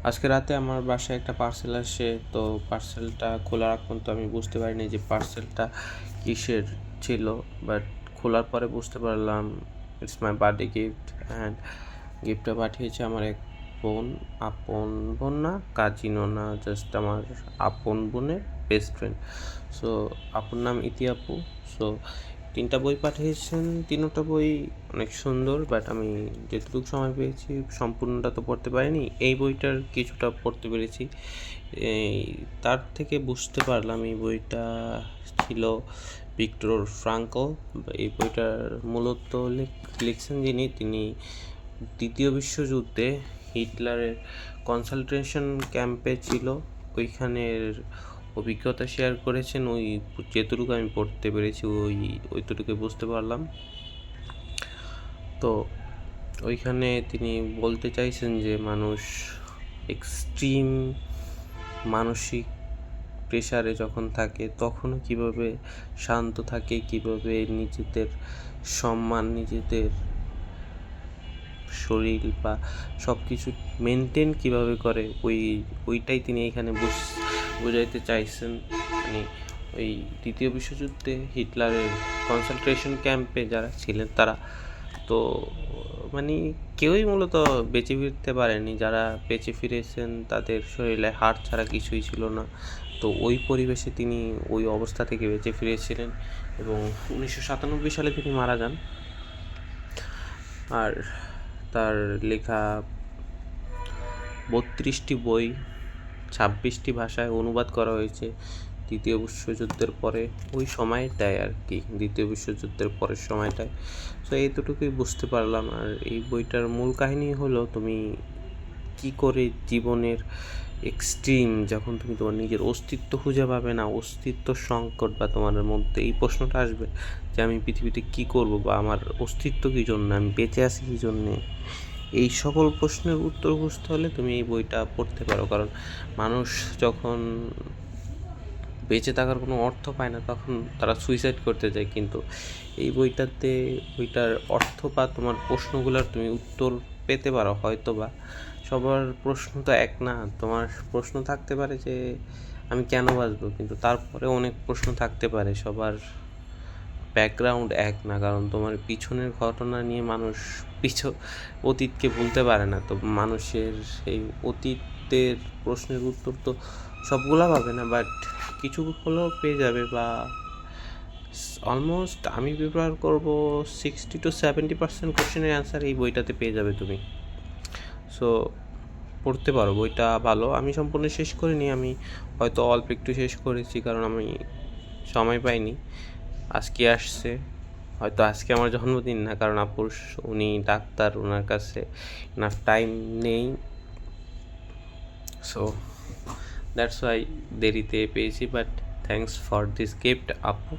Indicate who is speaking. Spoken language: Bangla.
Speaker 1: আজকে রাতে আমার বাসায় একটা পার্সেল আসে, তো পার্সেলটা খোলার আগ পর্যন্ত আমি বুঝতে পারিনি যে পার্সেলটা কিসের ছিল। বাট খোলার পরে বুঝতে পারলাম it's my birthday gift. And গিফটটা পাঠিয়েছে আমার এক বোন, আপন বোন না, কাজিনও না, জাস্ট আমার আপন বোনের বেস্ট ফ্রেন্ড। সো আপুর নাম ইতি আপু। সো 3টা বই পাঠিয়েছেন, 3টা বই অনেক সুন্দর, বাট আমি যেটুকু সময় পেয়েছি সম্পূর্ণটা তো পড়তে পারিনি। এই বইটার কিছুটা পড়তে পেরেছি। এই তার থেকে বুঝতে পারলাম এই বইটা ছিল ভিক্টর ফ্রাঙ্কল। এই বইটার মূলত লিখছেন যিনি, তিনি দ্বিতীয় বিশ্বযুদ্ধে হিটলারের কনসেন্ট্রেশন ক্যাম্পে ছিল, ওইখানের অভিজ্ঞতা শেয়ার করেছেন। ওই যেটুকু আমি পড়তে পেরেছি ওইটুকুই বুঝতে পারলাম। তো ওইখানে তিনি বলতে চাইছেন যে মানুষ এক্সট্রিম মানসিক প্রেশারে যখন থাকে তখনও কীভাবে শান্ত থাকে, কীভাবে নিজেদের সম্মান, নিজেদের শরীর বা সব কিছু মেনটেন কীভাবে করে, ওইটাই তিনি এখানে বোঝাইতে চাইছেন। মানে ওই দ্বিতীয় বিশ্বযুদ্ধে হিটলারের কনসেন্ট্রেশন ক্যাম্পে যারা ছিলেন তারা তো মানে কেউই মূলত বেঁচে ফিরতে পারেনি। যারা বেঁচে ফিরেছেন তাদের শরীরে হাড় ছাড়া কিছুই ছিল না। তো ওই পরিবেশে তিনি ওই অবস্থা থেকে বেঁচে ফিরেছিলেন এবং 1997 সালে তিনি মারা যান। আর তার লেখা 32টি বই 26টি ভাষায় অনুবাদ করা হয়েছে দ্বিতীয় বিশ্বযুদ্ধের পরে, ওই সময়টায় আর কি, দ্বিতীয় বিশ্বযুদ্ধের পরের সময়টায়। তো এইটুকুই বুঝতে পারলাম। আর এই বইটার মূল কাহিনী হলো তুমি কি করে জীবনের এক্সট্রিম, যখন তুমি তোমার নিজের অস্তিত্ব খুঁজে পাবে না, অস্তিত্ব সংকট বা তোমার মধ্যে এই প্রশ্নটা আসবে যে আমি পৃথিবীতে কি করব বা আমার অস্তিত্ব কী জন্য, আমি বেঁচে আছি কী জন্যে, এই সকল প্রশ্নের উত্তর খুঁজতে হলে তুমি এই বইটা পড়তে পারো। কারণ মানুষ যখন বেঁচে থাকার কোনো অর্থ পায় না তখন তারা সুইসাইড করতে যায়, কিন্তু এই বইটার অর্থ বা তোমার প্রশ্নগুলোর তুমি উত্তর পেতে পারো। হয়তো বা সবার প্রশ্ন তো এক না, তোমার প্রশ্ন থাকতে পারে যে আমি কেন বাঁচবো, কিন্তু তারপরে অনেক প্রশ্ন থাকতে পারে। সবার ব্যাকগ্রাউন্ড এক না, কারণ তোমার পিছনের ঘটনা নিয়ে মানুষ অতীতকে ভুলতে পারে না। তো মানুষের সেই অতীতের প্রশ্নের উত্তর তো সবগুলা পাবে না, বাট কিছু হলেও পেয়ে যাবে। বা অলমোস্ট আমি প্রিপেয়ার করবো 60-70% কোশ্চেনের অ্যান্সার এই বইটাতে পেয়ে যাবে তুমি। সো পড়তে পারো, বইটা ভালো। আমি সম্পূর্ণ শেষ করিনি, আমি হয়তো অল্প একটু শেষ করেছি, কারণ আমি সময় পাইনি। আজকে আসছে, হয়তো আজকে আমার জন্মদিন না, কারণ আপুর উনি ডাক্তার, ওনার কাছে এনাফ টাইম নেই। সো দ্যাটস ওয়াই দেরিতে পেয়েছি, but thanks for this gift আপু।